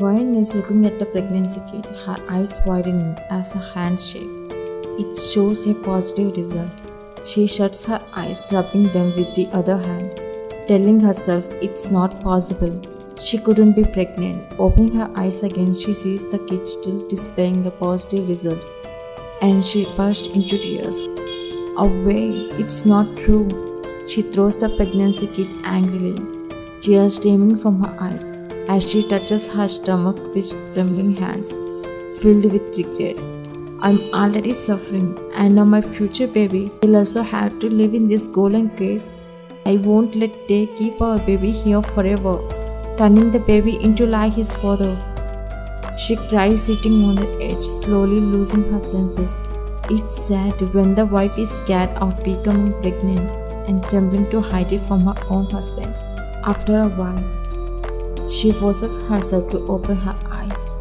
Vine is looking at the pregnancy kit, her eyes widening as her hands shake. It shows a positive result. She shuts her eyes, rubbing them with the other hand, telling herself it's not possible. She couldn't be pregnant. Opening her eyes again, she sees the kit still displaying a positive result, and she burst into tears. Away, it's not true. She throws the pregnancy kit angrily, tears streaming from her eyes as she touches her stomach with trembling hands, filled with regret. I'm already suffering, and now my future baby will also have to live in this golden cage. I won't let they keep our baby here forever, turning the baby into like his father. She cries, sitting on the edge, slowly losing her senses. It's sad when the wife is scared of becoming pregnant and trembling to hide it from her own husband. After a while, she forces herself to open her eyes,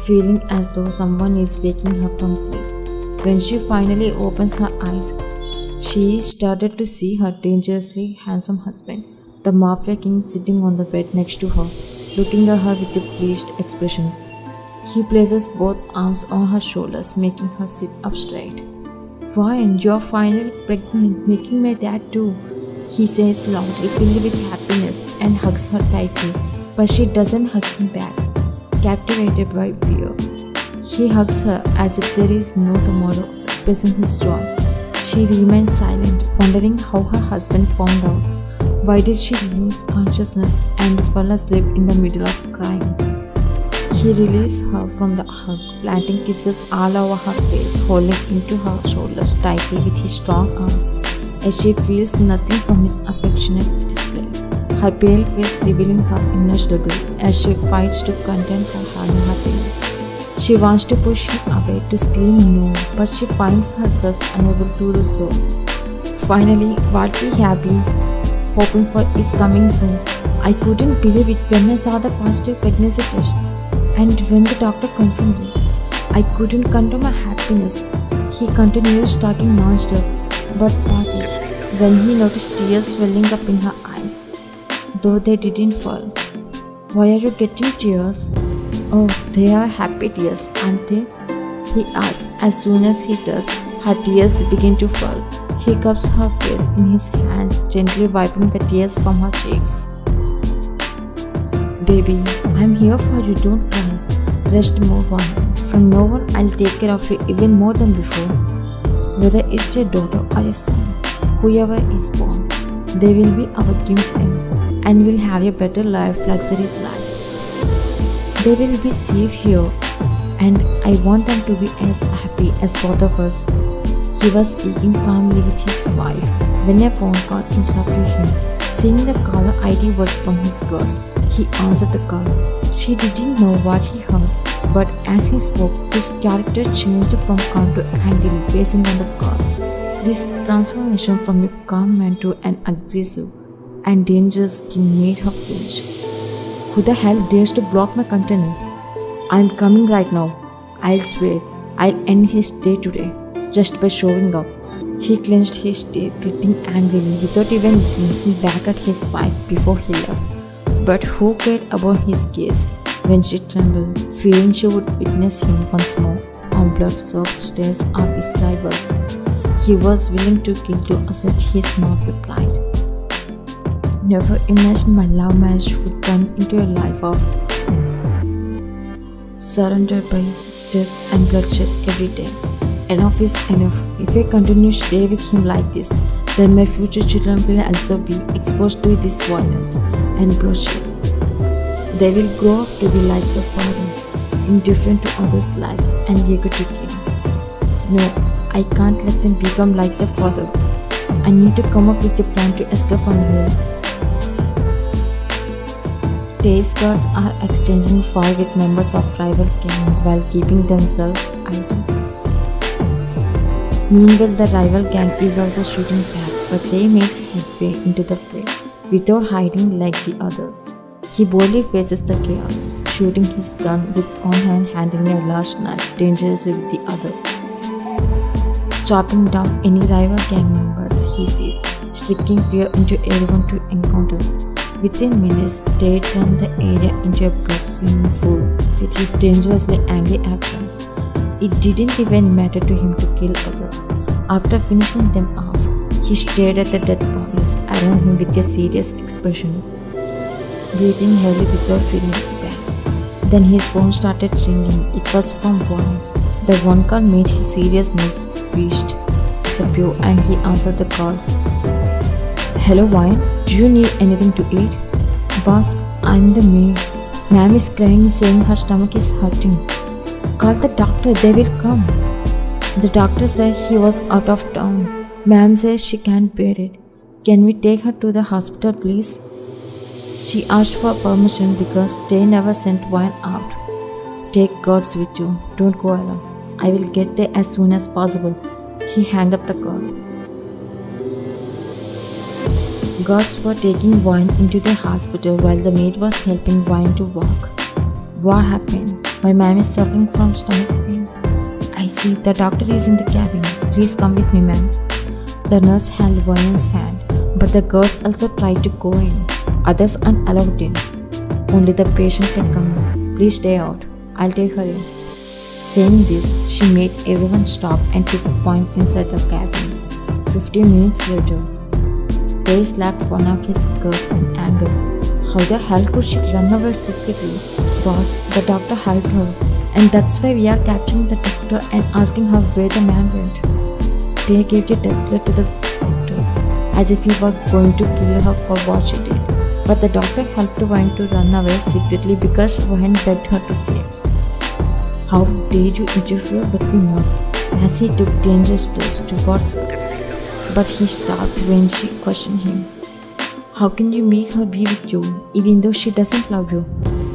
feeling as though someone is waking her from sleep. When she finally opens her eyes, she is startled to see her dangerously handsome husband, the Mafia king, sitting on the bed next to her, looking at her with a pleased expression. He places both arms on her shoulders, making her sit up straight. Vine, you're finally pregnant, making my dad too, he says loudly, filled with happiness, and hugs her tightly. But she doesn't hug him back, captivated by fear. He hugs her as if there is no tomorrow, expressing his joy. She remains silent, wondering how her husband found out. Why did she lose consciousness and fall asleep in the middle of crying? He released her from the hug, planting kisses all over her face, holding into her shoulders tightly with his strong arms, as she feels nothing from his affectionate display. Her pale face revealing her inner struggle as she fights to contain her unhappiness. She wants to push him away, to scream no, but she finds herself unable to do so. Finally, what we have been hoping for is coming soon. I couldn't believe it when I saw the positive pregnancy test, and when the doctor confirmed it. I couldn't control my happiness. He continues talking non-stop, but pauses when he noticed tears swelling up in her eyes, though they didn't fall. Why are you getting tears? Oh, they are happy tears, aren't they? He asks. As soon as he does, her tears begin to fall. He cups her face in his hands, gently wiping the tears from her cheeks. Baby, I'm here for you, don't cry. Rest, move on. From now on, I'll take care of you even more than before. Whether it's a daughter or a son, whoever is born, they will be our gift and will have a better life, luxurious life. They will be safe here, and I want them to be as happy as both of us. He was speaking calmly with his wife when a phone call interrupted him. Seeing the caller ID was from his girls, he answered the call. She didn't know what he heard, but as he spoke, his character changed from calm to angry, based on the call. This transformation from a calm man to an aggressive and dangerous king made her flinch. Who the hell dares to block my container? I'm coming right now. I'll swear I'll end his day today just by showing up. He clenched his teeth, getting angrily without even glancing back at his wife before he left. But who cared about his gaze when she trembled, fearing she would witness him once more on blood-soaked stairs of his rivals? He was willing to kill to assert his Mafia pride. Never imagined my love marriage would turn into a life of surrendered by death and bloodshed every day. Enough is enough. If I continue to stay with him like this, then my future children will also be exposed to this violence and bloodshed. They will grow up to be like their father, indifferent to others' lives and eager to kill. No, I can't let them become like their father. I need to come up with a plan to escape from here. Taste guards are exchanging fire with members of rival gang while keeping themselves idle. Meanwhile, the rival gang is also shooting back, but they makes headway into the fray without hiding like the others. He boldly faces the chaos, shooting his gun with one hand, handling a large knife dangerously with the other. Chopping down any rival gang members he sees, striking fear into everyone to encounters. Within minutes, Tay turned the area into a blood swimming pool with his dangerously angry actions. It didn't even matter to him to kill others. After finishing them off, he stared at the dead bodies around him with a serious expression, breathing heavily without feeling bad. Then his phone started ringing. It was from Warren. The one call made his seriousness reached disappear and he answered the call. Hello, Warren. Do you need anything to eat? Boss, I'm the maid. Ma'am is crying saying her stomach is hurting. Call the doctor, they will come. The doctor said he was out of town. Ma'am says she can't bear it. Can we take her to the hospital, please? She asked for permission because they never sent one out. Take guards with you. Don't go alone. I will get there as soon as possible. He hung up the call. Guards were taking Wine into the hospital while the maid was helping Wine to walk. What happened? My ma'am is suffering from stomach pain. I see the doctor is in the cabin. Please come with me, ma'am. The nurse held Wine's hand, but the girls also tried to go in. Others aren't allowed in. Only the patient can come in. Please stay out. I'll take her in. Saying this, she made everyone stop and took a point inside the cabin. 15 minutes later, Tay slapped one of his girls in anger. How the hell could she run away secretly? Boss, the doctor helped her, and that's why we are capturing the doctor and asking her where the man went. Tay gave a death threat to the doctor, as if he were going to kill her for what she did. But the doctor helped Wine to run away secretly because Wine begged her to save. How dare you interfere between us? As he took dangerous steps towards her. But he stopped when she questioned him. How can you make her be with you, even though she doesn't love you?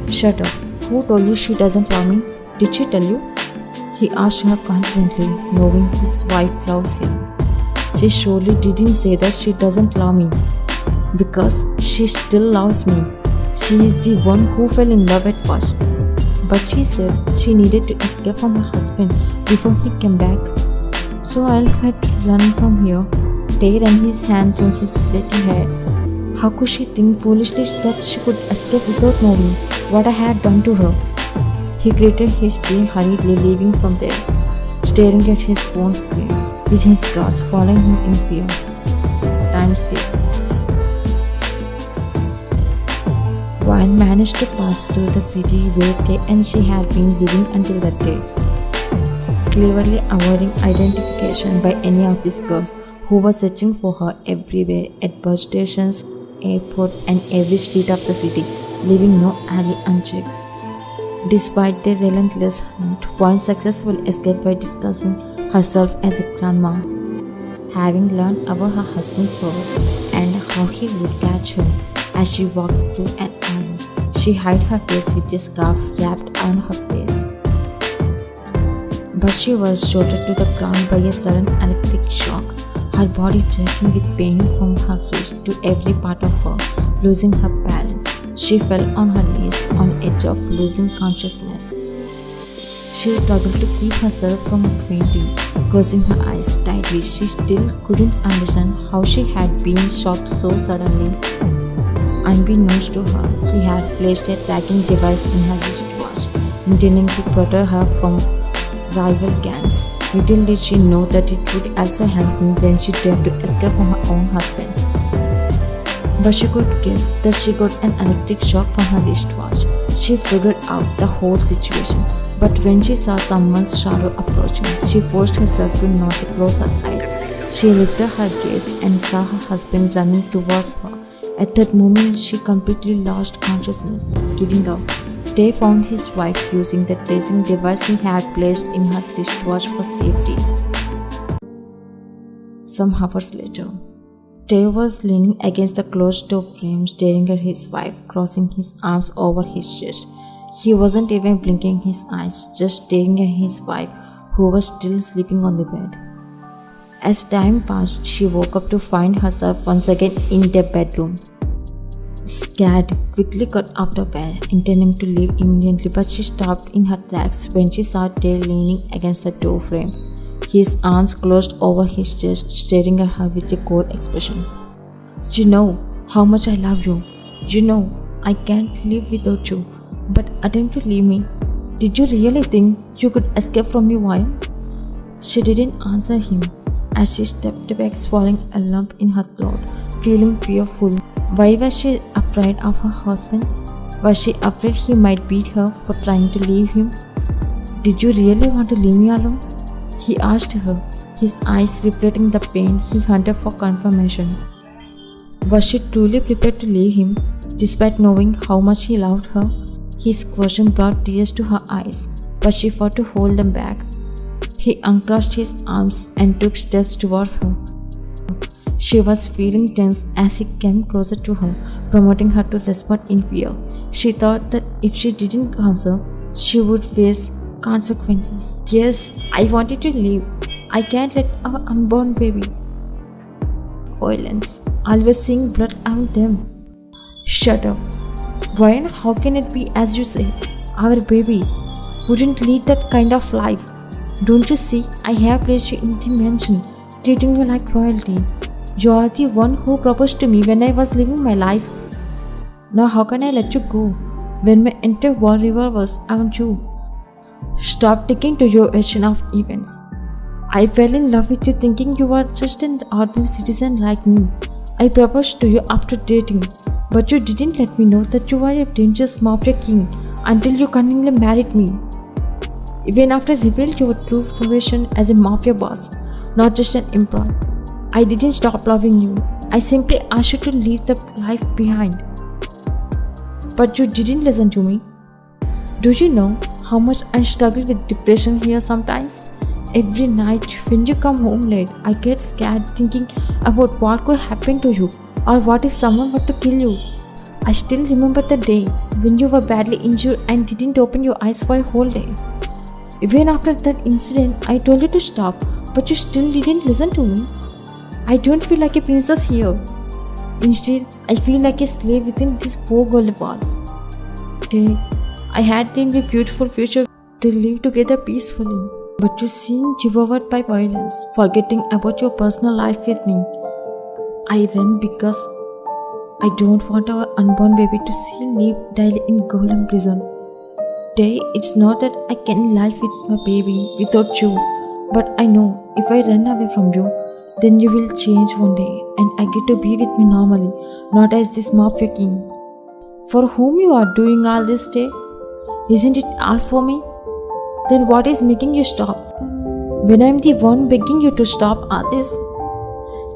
Shut up. Who told you she doesn't love me? Did she tell you? He asked her confidently, knowing his wife loves him. She surely didn't say that she doesn't love me, because she still loves me. She is the one who fell in love at first. But she said she needed to escape from her husband before he came back. So I'll have to run from here. Tay ran his hand through his sweaty hair. How could she think foolishly that she could escape without knowing what I had done to her? He greeted his team hurriedly, leaving from there, staring at his phone screen, with his guards following him in fear. Time slipped. Wine managed to pass through the city where Tay and she had been living until that day, cleverly avoiding identification by any of his guards who were searching for her everywhere at bus stations, airport, and every street of the city, leaving no alley unchecked. Despite their relentless hunt, Wine successfully escaped by disguising herself as a grandma. Having learned about her husband's work and how he would catch her as she walked through an alley, she hid her face with a scarf wrapped around her face. But she was jolted to the ground by a sudden electric shock, her body jerking with pain from her wrist to every part of her, losing her balance. She fell on her knees on edge of losing consciousness. She struggled to keep herself from fainting, closing her eyes tightly. She still couldn't understand how she had been shocked so suddenly. Unbeknownst to her, he had placed a tracking device in her wristwatch, intending to protect her from rival gangs. Little did she know that it would also help him when she tried to escape from her own husband. But she could guess that she got an electric shock from her wristwatch. She figured out the whole situation. But when she saw someone's shadow approaching, she forced herself to not close her eyes. She lifted her gaze and saw her husband running towards her. At that moment, she completely lost consciousness, giving up. Tay found his wife using the tracing device he had placed in her wristwatch for safety. Some hours later, Tay was leaning against the closed door frame, staring at his wife, crossing his arms over his chest. He wasn't even blinking his eyes, just staring at his wife, who was still sleeping on the bed. As time passed, she woke up to find herself once again in their bedroom. Scared, quickly got out of bed, intending to leave immediately, but she stopped in her tracks when she saw Tay leaning against the door frame, his arms closed over his chest, staring at her with a cold expression. You know how much I love you. You know, I can't live without you, but attempt to leave me. Did you really think you could escape from me while? She didn't answer him as she stepped back, swallowing a lump in her throat, feeling fearful. Why was she afraid of her husband? Was she afraid he might beat her for trying to leave him? Did you really want to leave me alone? He asked her, his eyes reflecting the pain he hunted for confirmation. Was she truly prepared to leave him, despite knowing how much he loved her? His question brought tears to her eyes, but she fought to hold them back. He uncrossed his arms and took steps towards her. She was feeling tense as he came closer to her, prompting her to respond in fear. She thought that if she didn't answer, she would face consequences. Yes, I wanted to leave. I can't let our unborn baby. Violence, always seeing blood around them. Shut up. Why and how can it be as you say? Our baby wouldn't lead that kind of life. Don't you see, I have placed you in the mansion, treating you like royalty. You are the one who proposed to me when I was living my life. Now how can I let you go when my entire world revolves around you? Stop taking to your version of events. I fell in love with you thinking you were just an ordinary citizen like me. I proposed to you after dating, but you didn't let me know that you were a dangerous mafia king until you cunningly married me. Even after I revealed your true profession as a mafia boss, not just an employee, I didn't stop loving you. I simply asked you to leave the life behind. But you didn't listen to me. Do you know how much I struggle with depression here sometimes? Every night when you come home late, I get scared thinking about what could happen to you or what if someone were to kill you. I still remember the day when you were badly injured and didn't open your eyes for a whole day. Even after that incident, I told you to stop, but you still didn't listen to me. I don't feel like a princess here. Instead, I feel like a slave within these four golden walls. Today, I had dreamed a beautiful future to live together peacefully. But you seem devoured by violence, forgetting about your personal life with me. I ran because I don't want our unborn baby to see live daily in golden prison. Today, it's not that I can live with my baby without you, but I know if I run away from you, then you will change one day and I get to be with me normally, not as this mafia king. For whom you are doing all this day? Isn't it all for me? Then what is making you stop? When I am the one begging you to stop all this?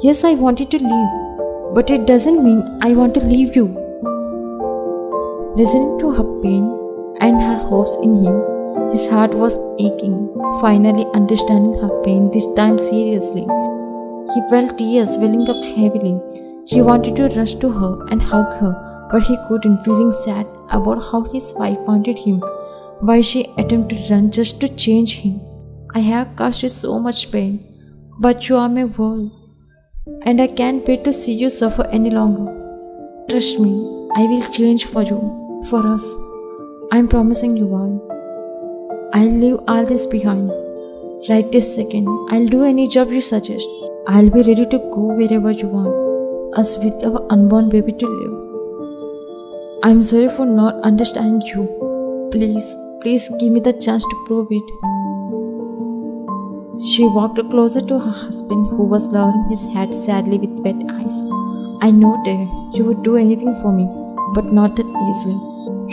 Yes, I wanted to leave, but it doesn't mean I want to leave you. Listening to her pain and her hopes in him, his heart was aching, finally understanding her pain, this time seriously. He felt tears welling up heavily. He wanted to rush to her and hug her, but he couldn't, feeling sad about how his wife wanted him. Why she attempted to run just to change him. I have caused you so much pain, but you are my world, and I can't wait to see you suffer any longer. Trust me, I will change for you, for us. I'm promising you all. I'll leave all this behind. Right this second, I'll do any job you suggest. I'll be ready to go wherever you want, us with our unborn baby to live. I'm sorry for not understanding you. Please give me the chance to prove it. She walked closer to her husband, who was lowering his head sadly with wet eyes. I know, dear, you would do anything for me, but not that easily.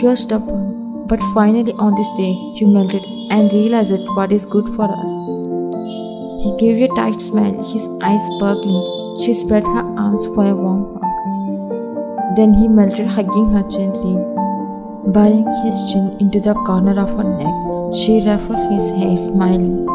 You are stubborn, but finally on this day, you melted and realized what is good for us. He gave you a tight smile, his eyes sparkling. She spread her arms for a warm hug. Then he melted, hugging her gently. Burying his chin into the corner of her neck, she ruffled his hair, smiling.